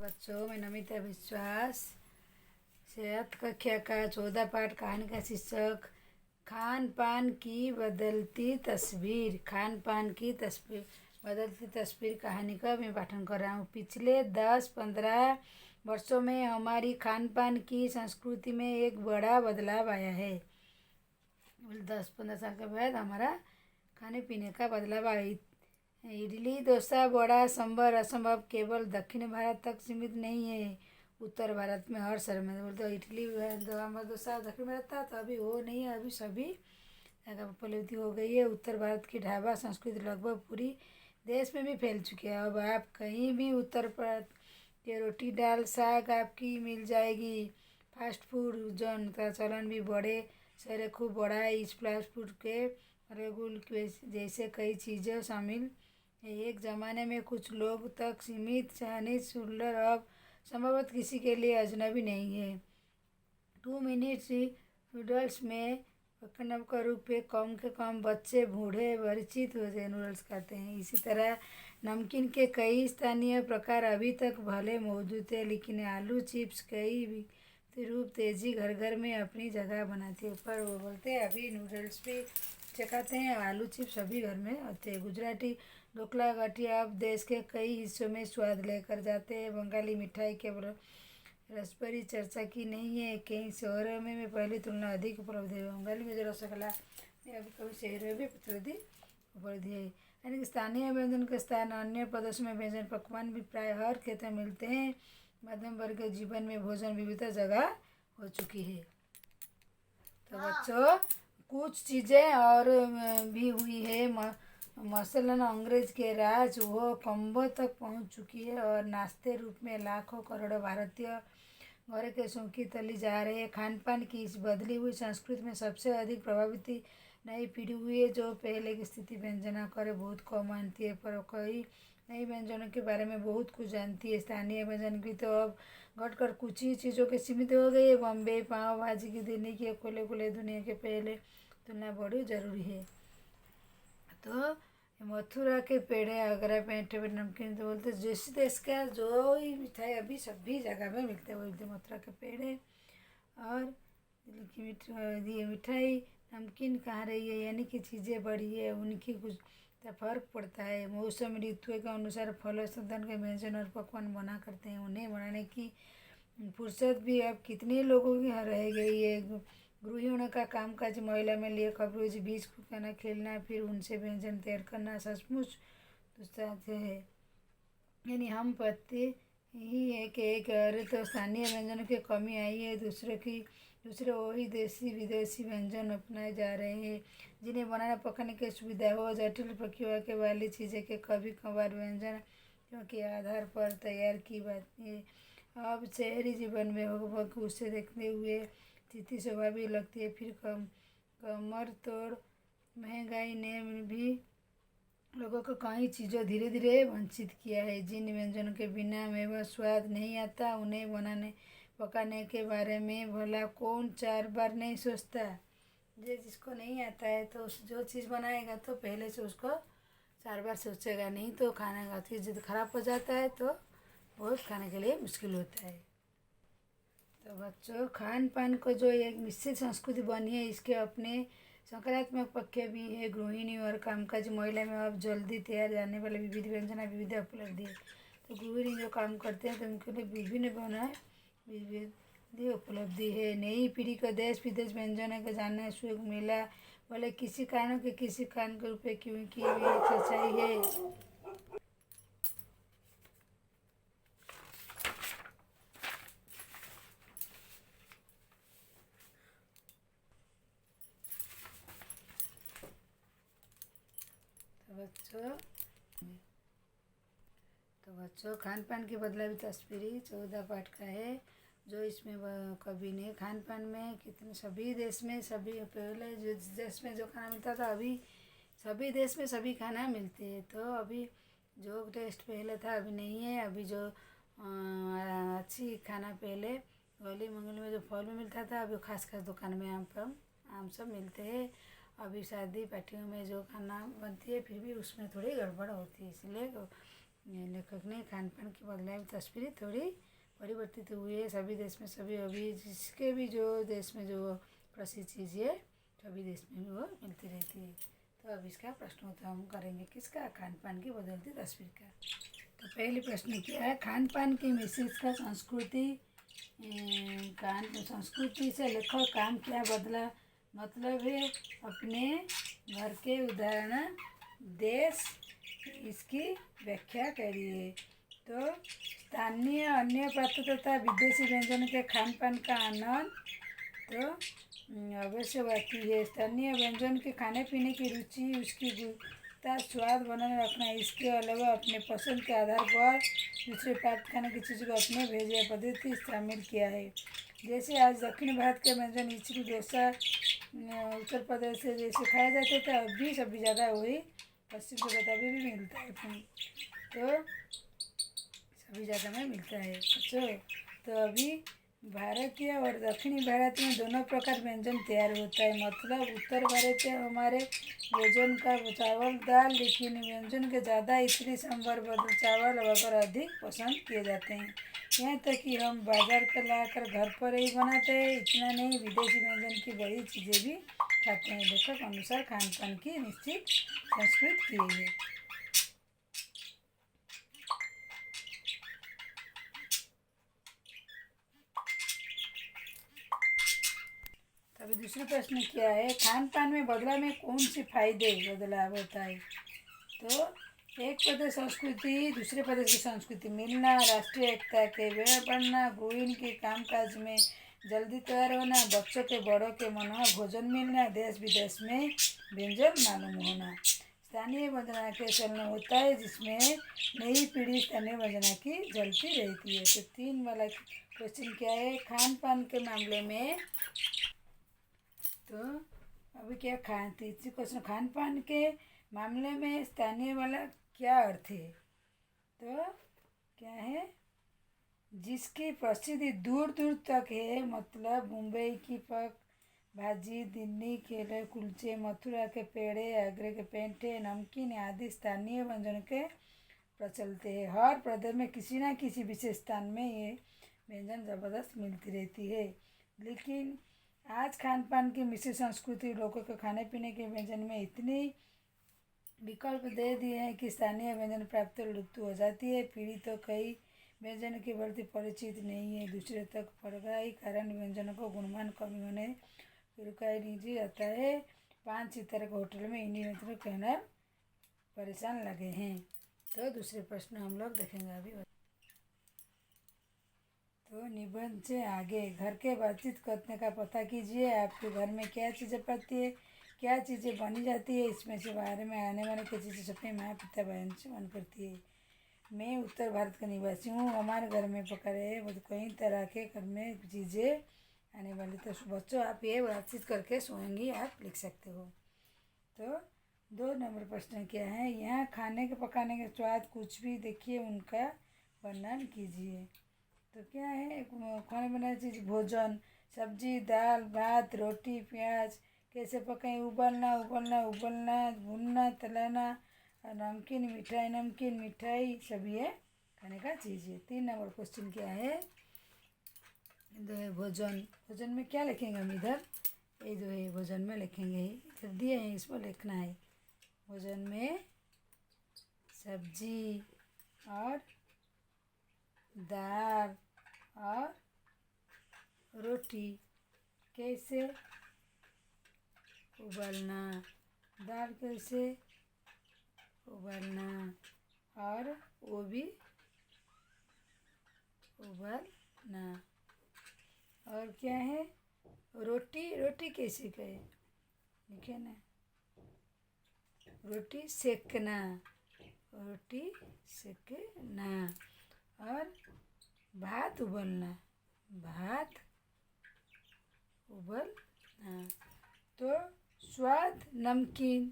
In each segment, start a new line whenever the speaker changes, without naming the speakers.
बच्चों, मैं नमिता विश्वास सेहत कक्षा का 14 पाठ कहानी का शीर्षक खान पान की बदलती तस्वीर। खान पान की तस्वीर बदलती तस्वीर कहानी का मैं पाठन कर रहा हूँ। पिछले 10-15 वर्षों में हमारी खान पान की संस्कृति में एक बड़ा बदलाव आया है। 10-15 साल के बाद हमारा खाने पीने का बदलाव आया। इडली डोसा वड़ा सांभर असंभव केवल दक्षिण भारत तक सीमित नहीं है। उत्तर भारत में हर शहर में बोलते इडली डोसा दक्षिण भारत था, तो अभी वो नहीं है। अभी सभी जगह उपलब्धि हो गई है। उत्तर भारत की ढाबा संस्कृति लगभग पूरी देश में भी फैल चुकी है। अब आप कहीं भी उत्तर भारत के रोटी दाल साग आपकी मिल जाएगी। फास्ट फूड जोन का चलन भी बड़े शहर खूब बड़ा है। इस फास्ट फूड के रेगुल जैसे कई चीज़ें शामिल एक ज़माने में कुछ लोग तक सीमित चाइनीज सुंदर अब संभवतः किसी के लिए अजनबी नहीं है। 2 मिनट नूडल्स में पकड़ने का रूप में कम के कम बच्चे बूढ़े परिचित होते नूडल्स खाते हैं। इसी तरह नमकीन के कई स्थानीय प्रकार अभी तक भले मौजूद है, लेकिन आलू चिप्स कई भी रूप तेजी घर घर में अपनी जगह बनाते हैं। पर वो बोलते हैं अभी नूडल्स भी चखाते हैं, आलू चिप्स सभी घर में होते हैं। गुजराती ढोकला गठिया अब देश के कई हिस्सों में स्वाद लेकर जाते हैं। बंगाली मिठाई केवल रसभरी चर्चा की नहीं है, कई शहरों में पहली तुलना अधिक उपलब्ध है। बंगाली में जो रसगुल्ला अभी कभी शहरों में भी उपलब्ध है। यानी कि स्थानीय व्यंजन के स्थान अन्य प्रदेशों में व्यंजन पकवान भी प्राय हर क्षेत्र में मिलते हैं। मध्यम वर्ग के जीवन में भोजन विविध जगह हो चुकी है। तो बच्चों, कुछ चीज़ें और भी हुई है। मसलन अंग्रेज के राज वो कंबों तक पहुंच चुकी है और नाश्ते रूप में लाखों करोड़ों भारतीय घर के सूखी तली जा रहे हैं। खान पान की इस बदली हुई संस्कृति में सबसे अधिक प्रभावित नई पीढ़ी हुई है, जो पहले की स्थिति व्यंजना करे बहुत कम मानती है, पर कई नई व्यंजनों के बारे में बहुत कुछ जानती है। स्थानीय व्यंजन भी तो अब घटकर कुछ ही चीज़ों के सीमित हो गई है। बॉम्बे पाव भाजी की देने की खुले खुले दुनिया के पहले तुलना बड़ी जरूरी है। तो मथुरा के पेड़े आगरा पेंटे पे नमकीन तो बोलते जिस देश का जो ही मिठाई अभी सभी जगह में मिलते हैं बोलते मथुरा के पेड़े। और दिल्ली की मिठाई नमकीन कहाँ रही है, यानी कि चीज़ें बड़ी है, उनकी कुछ फर्क पड़ता है। मौसम ऋतु के अनुसार फलों संतान के व्यंजन और पकवान बना करते हैं। उन्हें बनाने की फुर्सत भी अब कितने लोगों की रह गई है। गृहिणियों का कामकाज महिला में लिए खबरों बीच खाना खेलना फिर उनसे व्यंजन तैयार करना सचमुच दुस्साहस है। यानी हम पति ही है कि एक अरे तो स्थानीय व्यंजनों की कमी आई है, दूसरे वही देसी विदेशी व्यंजन अपनाए जा रहे हैं जिन्हें बनाने पकाने की सुविधा हो। जटिल प्रक्रिया के वाली चीज़ें के कभी कभार व्यंजन क्योंकि आधार पर तैयार की बात है। अब शहरी जीवन में हो उसे देखते हुए स्थिति स्वाभाविक लगती है। फिर कमर तोड़ महंगाई ने भी लोगों को कई चीज़ों धीरे धीरे वंचित किया है। जिन व्यंजनों के बिना में स्वाद नहीं आता, उन्हें बनाने पकाने के बारे में भला कौन 4 बार नहीं सोचता। जिसको नहीं आता है तो जो चीज़ बनाएगा तो पहले से उसको 4 बार सोचेगा, नहीं तो खाने का चीज़ खराब हो जाता है तो बहुत खाने के लिए मुश्किल होता है। तो बच्चों, खान पान को जो एक निश्चित संस्कृति बनी है, इसके अपने सकारात्मक पक्ष भी है। गृहिणी और कामकाजी महिला में अब जल्दी तैयार जाने वाले विविध व्यंजन विविध उपलब्धि है। तो गृहिणी जो काम करते हैं तो उनके लिए विभिन्न बनाए विविध उपलब्धि है। नई पीढ़ी को देश विदेश व्यंजनों का जानने सुख मिला, बोले किसी कारण के रूप में क्योंकि भी सच्चाई है। तो बच्चों, खान पान की बदलावी तस्वीरें 14 पाठ का है, जो इसमें कभी ने खान पान में कितने सभी देश में सभी पहले जो देश में जो खाना मिलता था अभी सभी देश में सभी खाना मिलते हैं। तो अभी जो टेस्ट पहले था अभी नहीं है। अभी जो अच्छी खाना पहले गली मंगली में जो फल में मिलता था अभी खास दुकान में आम सब मिलते हैं। अभी शादी पार्टियों में जो खाना बनती है फिर भी उसमें थोड़ी गड़बड़ होती है, इसलिए लेखक ने खान पान की बदलाव तस्वीरें थोड़ी परिवर्तित हुई है सभी देश में, सभी अभी जिसके भी जो देश में जो प्रसिद्ध चीज़ें सभी देश में वो मिलती रहती है। तो अब इसका प्रश्न उत्तर हम करेंगे किसका, खान पान की बदलती तस्वीर का। तो पहले प्रश्न क्या है, खान पान की मिसेज का संस्कृति से लेखक काम क्या बदला, मतलब है अपने घर के उदाहरण देश, इसकी व्याख्या करिए। तो स्थानीय अन्य पात्र तथा विदेशी व्यंजन के खान पान का आनंद तो अवश्य बाकी है। स्थानीय व्यंजन के खाने पीने की रुचि, उसकी गुणवत्ता, स्वाद बनाने रखना, इसके अलावा अपने पसंद के आधार पर दूसरे प्राप्त खाने की चीज़ को अपने भेज या पद्धति शामिल किया है। जैसे आज दक्षिण भारत के व्यंजन इडली डोसा उत्तर प्रदेश से जैसे खाए जाते थे, अभी सभी जगह वही पश्चिम जगत अभी भी मिलता है। तो सभी जगह में मिलता है बच्चों। तो अभी भारतीय और दक्षिणी भारत में दोनों प्रकार व्यंजन तैयार होता है, मतलब उत्तर भारत में हमारे व्यंजन का चावल दाल, लेकिन व्यंजन के ज़्यादा इडली सांभर बदल चावल वगैरह अधिक पसंद किए जाते हैं। यहाँ तक कि हम बाजार का लाकर घर पर ही बनाते हैं। इतना नहीं, विदेशी व्यंजन की बड़ी चीज़ें भी खाते हैं। लेखक अनुसार खान पान की निश्चित संस्कृति की है। अभी दूसरा प्रश्न क्या है, खान पान में बदलाव में कौन से फायदे बदलाव होता है। तो एक प्रदेश संस्कृति दूसरे प्रदेश की संस्कृति मिलना, राष्ट्रीय एकता के वेड़ बढ़ना, गृहिणी के कामकाज में जल्दी तैयार होना, बच्चों के बड़ों के मन में भोजन मिलना, देश विदेश में व्यंजन मालूम होना। स्थानीय वंदना के चलन होता है जिसमें नई पीढ़ी स्थानीय वंदना की जलती रहती है। तो 3 वाला क्वेश्चन क्या है, खान पान के मामले में तो अभी क्या तीसरी क्वेश्चन, खान पान के मामले में स्थानीय वाला क्या अर्थ है। तो क्या है, जिसकी प्रसिद्धि दूर दूर तक है, मतलब मुंबई की पक भाजी, दिल्ली के कुलचे, मथुरा के पेड़े, आगरे के पेंठे, नमकीन आदि स्थानीय व्यंजन के प्रचलते हैं। हर प्रदेश में किसी न किसी विशेष स्थान में ये व्यंजन ज़बरदस्त मिलती रहती है। लेकिन आज खान पान की मिश्रित संस्कृति लोगों के खाने पीने के व्यंजन में इतनी विकल्प दे दिए हैं कि स्थानीय व्यंजन प्राप्त लुप्त हो जाती है। पीढ़ी तो कई व्यंजन की बढ़ती परिचित नहीं है, दूसरे तक पड़गाई कारण व्यंजनों को गुणमान कमी होने रुकाई नीचे जाता है। 5 सितारे के होटल में इंडियन व्यंजन कहना परेशान लगे हैं। तो दूसरे प्रश्न हम लोग देखेंगे अभी। तो निबंध से आगे घर के बातचीत करने का पता कीजिए। आपके घर में क्या चीज़ें पड़ती है, क्या चीज़ें बनी जाती है, इसमें से बारे में आने वाले की चीज़ें सबके माँ पिता बहन से मन करती है। मैं उत्तर भारत का निवासी हूँ, हमारे घर में पका रहे बहुत कई तरह के घर में चीज़ें आने वाली। तो बच्चों आप ये बातचीत करके सोएंगी, आप लिख सकते हो। तो 2 नंबर प्रश्न क्या है, यहाँ खाने के पकाने के स्वाद कुछ भी देखिए, उनका वर्णन कीजिए। तो क्या है, खाने बनाने चीज़ भोजन, सब्जी, दाल, भात, रोटी, प्याज कैसे पकाएं, उबलना, भूनना, तलाना, नमकीन मिठाई सब ये खाने का चीज़ है। 3 नंबर क्वेश्चन क्या है, जो है भोजन में क्या लिखेंगे हम इधर, ये जो है भोजन में लिखेंगे, इधर दिए हैं इसको लिखना है। भोजन में सब्जी और दाल और रोटी कैसे उबालना, दाल कैसे उबालना और वो भी उबालना। और क्या है, रोटी कैसे कहे, लिखे ना, रोटी सेकना और भात उबलना। तो स्वाद नमकीन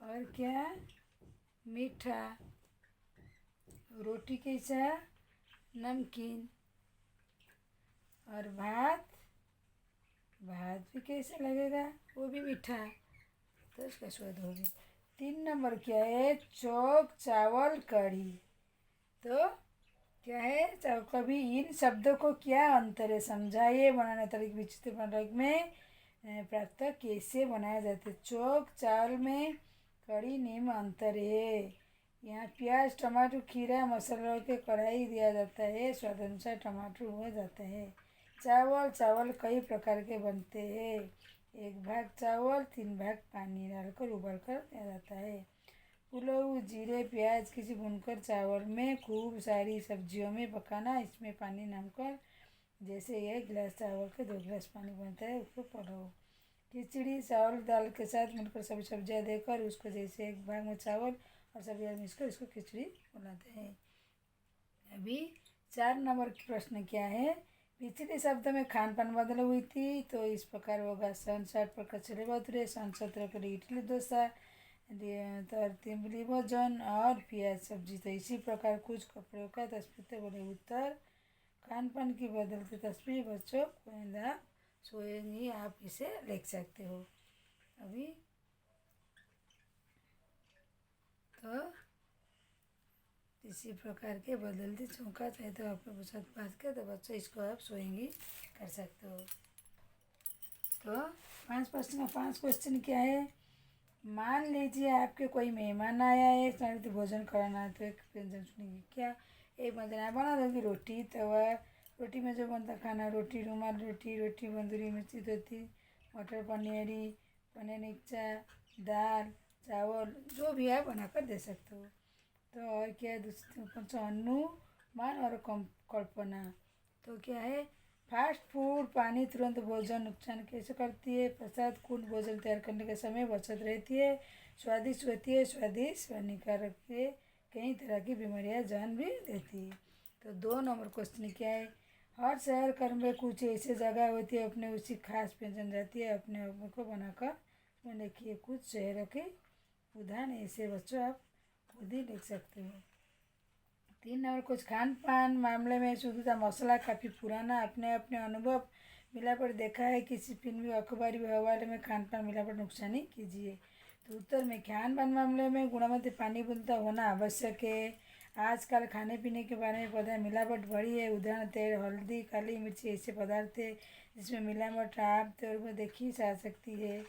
और क्या मीठा, रोटी कैसा नमकीन और भात भी कैसा लगेगा, वो भी मीठा, तो इसका स्वाद होगा। 3 नंबर क्या है? चौक चावल कढ़ी। तो क्या है? कभी इन शब्दों को क्या अंतर है समझाइए। बनाने तरीके विचित्र वर्ग में प्राप्त कैसे बनाया जाता है? चौक चावल में कड़ी निम्न अंतर है। यहाँ प्याज टमाटर खीरा मसालों के कढ़ाई दिया जाता है, स्वाद अनुसार टमाटर हुआ जाता है। चावल कई प्रकार के बनते हैं। 1 भाग चावल 3 भाग पानी डालकर उबाल कर दिया जाता है। पुलाव जीरे प्याज किसी भूनकर चावल में खूब सारी सब्जियों में पकाना, इसमें पानी नमकर जैसे 1 गिलास चावल के 2 गिलास पानी बनता है, उसको पुलाव। खिचड़ी चावल दाल के साथ मिलकर सभी सब्जियां देकर उसको जैसे 1 भाग में चावल और सब्जियां मिलकर इसको खिचड़ी बनाते हैं। अभी 4 नंबर प्रश्न क्या है? पिछले शब्द में खान पान बदल हुई थी, तो इस प्रकार होगा। सन 60 पर कचरे बतुरे, सन 17 पर इडली डोसा, तिमली भोजन और प्याज सब्जी। तो इसी प्रकार कुछ कपड़ों का तस्वीर बोले उत्तर। खान पान की बदलती तस्वीर बच्चों गोविंदा स्वयं ही आप इसे लिख सकते हो। अभी तो इसी प्रकार के बदलती चौका चाहे तो आपके साथ बात कर, तो बच्चों इसको आप स्वयं ही कर सकते हो। तो 5 क्वेश्चन क्या है? मान लीजिए आपके कोई मेहमान आया है, तो भोजन कराना है, तो एक व्यंजन चुनिए। क्या एक व्यंजन आप बना दोगे? रोटी तवा। रोटी में जो बनता खाना, रोटी रुमाल रोटी, रोटी बंदूरी मिर्ची धोती, मटर पनीरी, पनीर निक्चा, दाल चावल, जो भी है बनाकर दे सकते हो। तो और क्या है? दूसरे कौन सा? अनुमान और कल्पना। तो क्या है? फास्ट फूड पानी तुरंत भोजन नुकसान कैसे करती है? प्रसाद कुल भोजन तैयार करने के समय बचत रहती है, स्वादिष्ट होती है, स्वादिष्ट हानिकारक है, कई तरह की बीमारियां जान भी देती है। तो 2 नंबर क्वेश्चन क्या है? हर शहर कर में कुछ ऐसी जगह होती है अपने उसी खास पहचान जाती है, अपने आप को बनाकर उसमें लिखिए। कुछ शहरों के उदाहरण ऐसे बच्चों आप खुद ही लिख सकते हो। 3 नंबर कुछ खान पान मामले में शुद्धता मसाला काफ़ी पुराना, अपने अपने अनुभव मिलावट देखा है, किसी फिल्मी अखबारी हवाले में खान पान मिलावट नुकसान नहीं कीजिए। तो उत्तर में खान पान मामले में गुणवत्ता पानी बुनता होना आवश्यक है। आजकल खाने पीने के बारे में पता है मिलावट बढ़ी है। उदाहरण तेल हल्दी काली मिर्ची ऐसे पदार्थ है जिसमें मिलावट आप तौर पर देखी जा सकती है।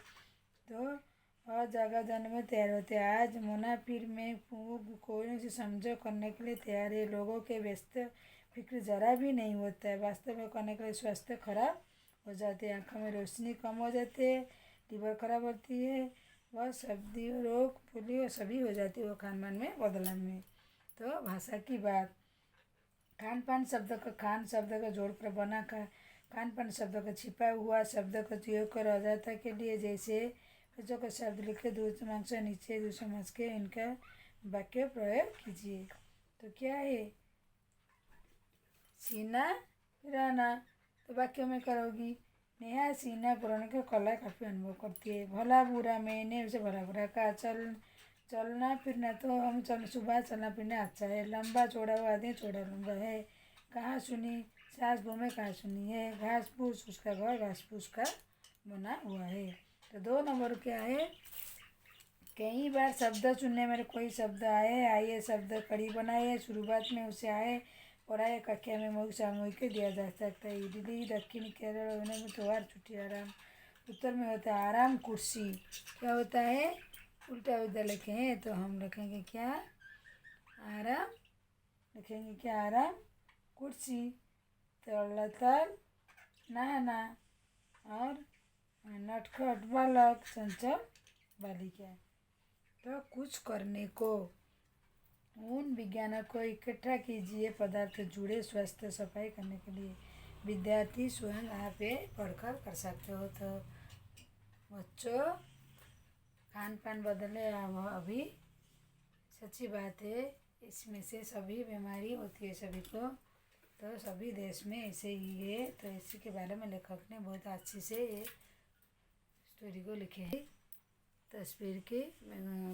तो और जगह जाने में तैयार होते हैं। आज मुनाफिर में कोई से समझो करने के लिए तैयार है। लोगों के व्यस्त फिक्र जरा भी नहीं होता है। वास्तव में करने के लिए स्वास्थ्य खराब हो जाते हैं, आँखों में रोशनी कम हो जाती है, लीवर खराब होती है, वह सब्जी रोग पोलियो सभी हो जाती है वो खान पान में बदलाव में। तो भाषा की बात। खान पान शब्द का खान शब्द का जोड़कर बना खान पान शब्द का छिपा हुआ शब्द का उपयोग कर अजाता के लिए जैसे बच्चों का शब्द लिखे दूसरे मांग से नीचे दूसरे मांग के इनका वाक्य प्रयोग कीजिए। तो क्या है? सीना राना। तो वाक्य में करोगी। नेहा सीना पुराने का कला काफ़ी अनुभव करती है। भला बुरा मैंने उसे भला बुरा कहा। चलना फिरना तो हम सुबह चलना फिरना अच्छा है। लंबा चौड़ा हुआ आदमी चौड़ा लंबा है। कहाँ सुनी? सास बहू में कहाँ सुनी है? घास फूस उसका घर घास फूस का बना हुआ है। तो 2 नंबर क्या है? कई बार शब्द चुनने में कोई शब्द आए, आइए शब्द कड़ी बनाइए, शुरुआत में उसे आए पढ़ाए कक्षा में मौखिक सामूहिक दिया जा सकता है। इडली दक्षिण केरल में त्योहार छुट्टी आराम। उत्तर में होता है आराम कुर्सी। क्या होता है? उल्टा उल्टा लिखे हैं, तो हम लिखेंगे क्या? आराम लिखेंगे क्या? आराम कुर्सी। तल नहाना और नटखट बालक चंचल बालिका। तो कुछ करने को उन विज्ञानों को इकट्ठा कीजिए पदार्थ जुड़े स्वास्थ्य सफाई करने के लिए। विद्यार्थी स्वयं आप ये पढ़कर कर सकते हो। तो बच्चों खान पान बदले अभी सच्ची बात है, इसमें से सभी बीमारी होती है सभी को। तो सभी देश में ऐसे ही है। तो इसी के बारे में लेखक ने बहुत अच्छी से ये स्टोरी को लिखे है। तस्वीर की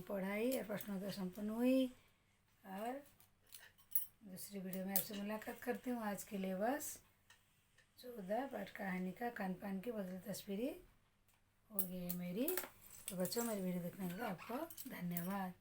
पढ़ाई और प्रश्नोत्तर संपन्न हुई और दूसरी वीडियो में आपसे मुलाकात करती हूँ। आज के लिए बस 14 पाठ कहानी का खान पान की बदल तस्वीरें हो गई है मेरी। तो बच्चों, मेरी वीडियो देखने के लिए आपको धन्यवाद।